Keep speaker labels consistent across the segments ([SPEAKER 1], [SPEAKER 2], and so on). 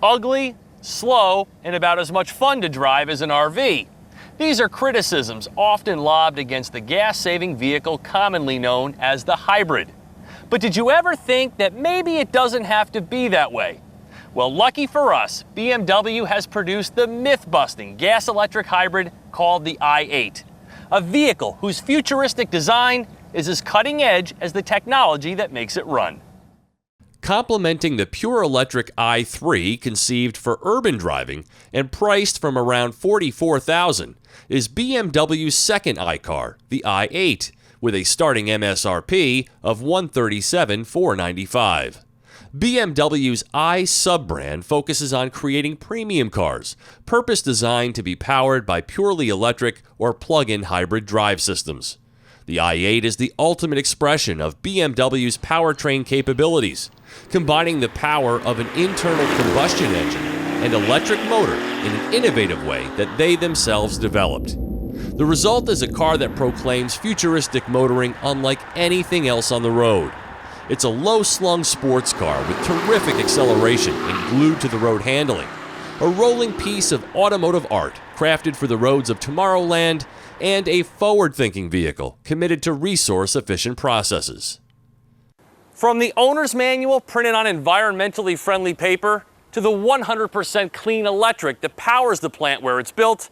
[SPEAKER 1] ugly, slow, and about as much fun to drive as an RV. These are criticisms often lobbed against the gas-saving vehicle commonly known as the hybrid. But did you ever think that maybe it doesn't have to be that way? Well, lucky for us, BMW has produced the myth-busting gas-electric hybrid called the i8, a vehicle whose futuristic design is as cutting-edge as the technology that makes it run.
[SPEAKER 2] Complementing the pure electric i3 conceived for urban driving and priced from around $44,000 is BMW's second iCar, the i8, with a starting MSRP of $137,495. BMW's i sub-brand focuses on creating premium cars, purpose-designed to be powered by purely electric or plug-in hybrid drive systems. The i8 is the ultimate expression of BMW's powertrain capabilities, combining the power of an internal combustion engine and electric motor in an innovative way that they themselves developed. The result is a car that proclaims futuristic motoring unlike anything else on the road. It's a low-slung sports car with terrific acceleration and glued-to-the-road handling, a rolling piece of automotive art crafted for the roads of Tomorrowland, and a forward-thinking vehicle committed to resource-efficient processes.
[SPEAKER 1] From the owner's manual printed on environmentally friendly paper to the 100% clean electric that powers the plant where it's built,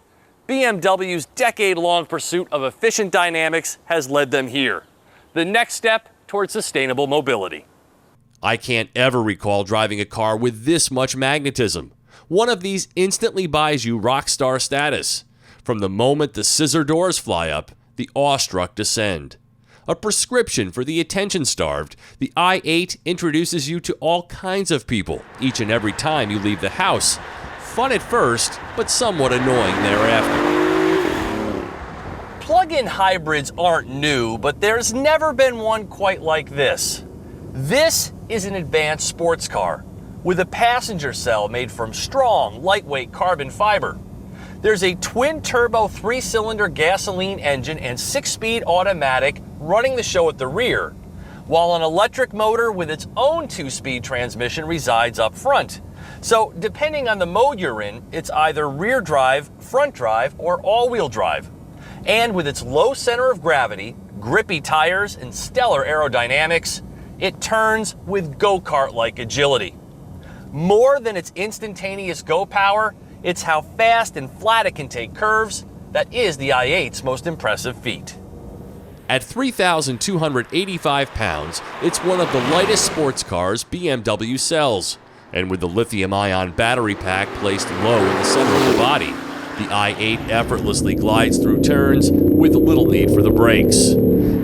[SPEAKER 1] BMW's decade-long pursuit of efficient dynamics has led them here, the next step towards sustainable mobility.
[SPEAKER 2] I can't ever recall driving a car with this much magnetism. One of these instantly buys you rock star status. From the moment the scissor doors fly up, the awestruck descend. A prescription for the attention-starved, the i8 introduces you to all kinds of people each and every time you leave the house. Fun at first, but somewhat annoying thereafter.
[SPEAKER 1] Plug-in hybrids aren't new, but there's never been one quite like this. This is an advanced sports car with a passenger cell made from strong, lightweight carbon fiber. There's a twin-turbo 3-cylinder gasoline engine and 6-speed automatic running the show at the rear, while an electric motor with its own 2-speed transmission resides up front. So, depending on the mode you're in, it's either rear drive, front drive, or all-wheel drive. And with its low center of gravity, grippy tires, and stellar aerodynamics, it turns with go-kart-like agility. More than its instantaneous go power, it's how fast and flat it can take curves that is the i8's most impressive feat.
[SPEAKER 2] At 3,285 pounds, it's one of the lightest sports cars BMW sells. And with the lithium-ion battery pack placed low in the center of the body, the i8 effortlessly glides through turns with little need for the brakes.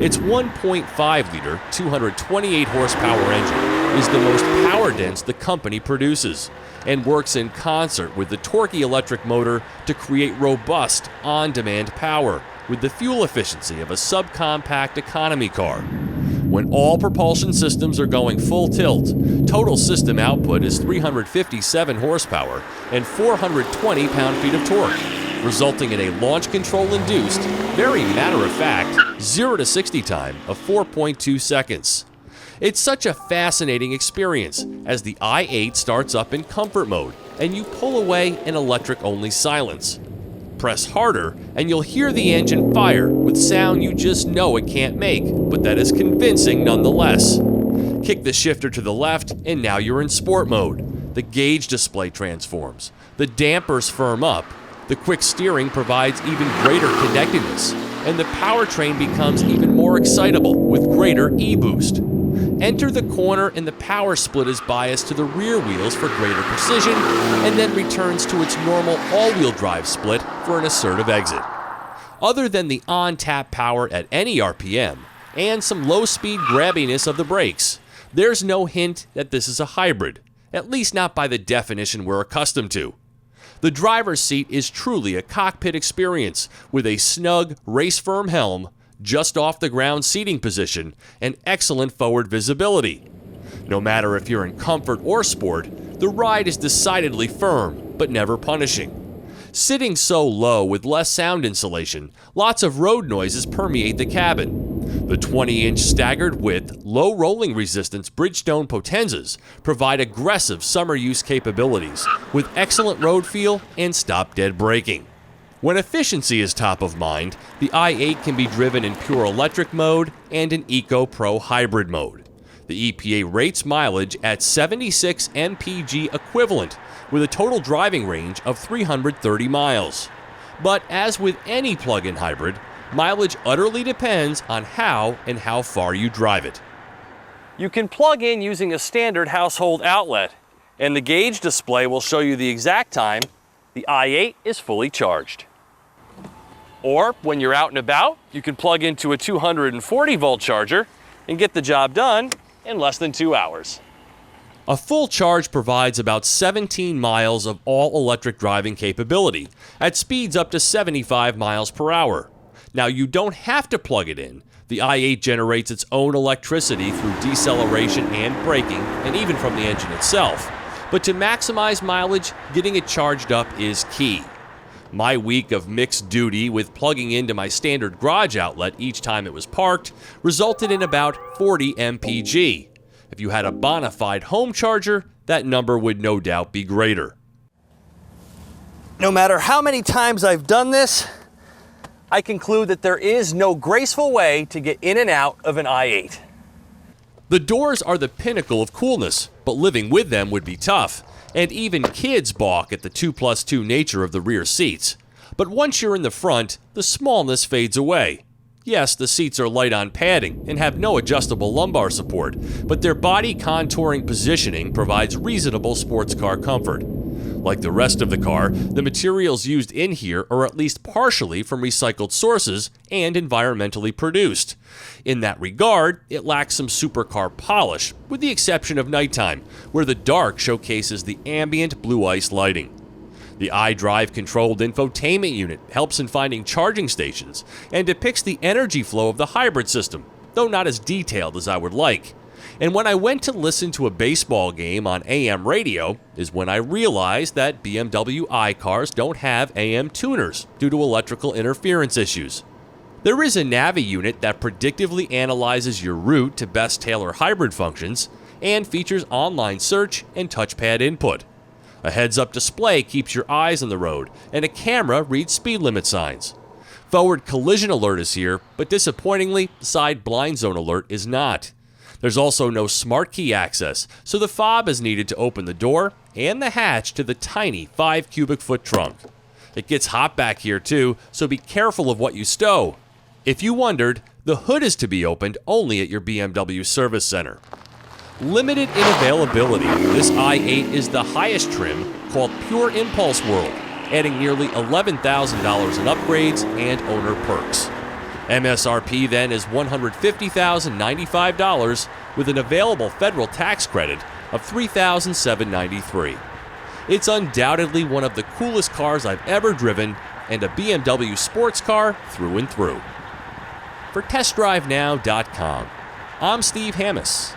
[SPEAKER 2] Its 1.5-liter, 228-horsepower engine is the most power-dense the company produces and works in concert with the torquey electric motor to create robust, on-demand power with the fuel efficiency of a subcompact economy car. When all propulsion systems are going full tilt, total system output is 357 horsepower and 420 pound-feet of torque, resulting in a launch control-induced, very matter-of-fact, 0 to 60 time of 4.2 seconds. It's such a fascinating experience as the i8 starts up in comfort mode and you pull away in electric-only silence. Press harder and you'll hear the engine fire with sound you just know it can't make, but that is convincing nonetheless. Kick the shifter to the left and now you're in sport mode. The gauge display transforms, the dampers firm up, the quick steering provides even greater connectedness, and the powertrain becomes even more excitable with greater e-boost. Enter the corner and the power split is biased to the rear wheels for greater precision and then returns to its normal all-wheel drive split for an assertive exit. Other than the on-tap power at any RPM and some low-speed grabbiness of the brakes, there's no hint that this is a hybrid, at least not by the definition we're accustomed to. The driver's seat is truly a cockpit experience with a snug, race-firm helm, just off the ground seating position, and excellent forward visibility. No matter if you're in comfort or sport, the ride is decidedly firm, but never punishing. Sitting so low with less sound insulation, lots of road noises permeate the cabin. The 20-inch staggered width, low rolling resistance Bridgestone Potenzas provide aggressive summer use capabilities with excellent road feel and stop-dead braking. When efficiency is top of mind, the i8 can be driven in pure electric mode and in Eco Pro hybrid mode. The EPA rates mileage at 76 mpg equivalent with a total driving range of 330 miles. But as with any plug-in hybrid, mileage utterly depends on how and how far you drive it.
[SPEAKER 1] You can plug in using a standard household outlet, and the gauge display will show you the exact time the i8 is fully charged. Or when you're out and about, you can plug into a 240 volt charger and get the job done in less than 2 hours.
[SPEAKER 2] A full charge provides about 17 miles of all-electric driving capability at speeds up to 75 miles per hour. Now, you don't have to plug it in. The i8 generates its own electricity through deceleration and braking, and even from the engine itself. But to maximize mileage, getting it charged up is key. My week of mixed duty with plugging into my standard garage outlet each time it was parked resulted in about 40 mpg. If you had a bona fide home charger, that number would no doubt be greater.
[SPEAKER 1] No matter how many times I've done this, I conclude that there is no graceful way to get in and out of an i8.
[SPEAKER 2] The doors are the pinnacle of coolness, but living with them would be tough. And even kids balk at the 2+2 nature of the rear seats. But once you're in the front, the smallness fades away. Yes, the seats are light on padding and have no adjustable lumbar support, but their body contouring positioning provides reasonable sports car comfort. Like the rest of the car, the materials used in here are at least partially from recycled sources and environmentally produced. In that regard, it lacks some supercar polish, with the exception of nighttime, where the dark showcases the ambient blue ice lighting. The iDrive-controlled infotainment unit helps in finding charging stations and depicts the energy flow of the hybrid system, though not as detailed as I would like. And when I went to listen to a baseball game on AM radio is when I realized that BMW iCars don't have AM tuners due to electrical interference issues. There is a Navi unit that predictively analyzes your route to best tailor hybrid functions and features online search and touchpad input. A heads-up display keeps your eyes on the road, and a camera reads speed limit signs. Forward collision alert is here, but disappointingly, side blind zone alert is not. There's also no smart key access, so the fob is needed to open the door and the hatch to the tiny 5 cubic foot trunk. It gets hot back here too, so be careful of what you stow. If you wondered, the hood is to be opened only at your BMW service center. Limited in availability, this i8 is the highest trim called Pure Impulse World, adding nearly $11,000 in upgrades and owner perks. MSRP then is $150,095 with an available federal tax credit of $3,793. It's undoubtedly one of the coolest cars I've ever driven and a BMW sports car through and through. For TestDriveNow.com, I'm Steve Hammis.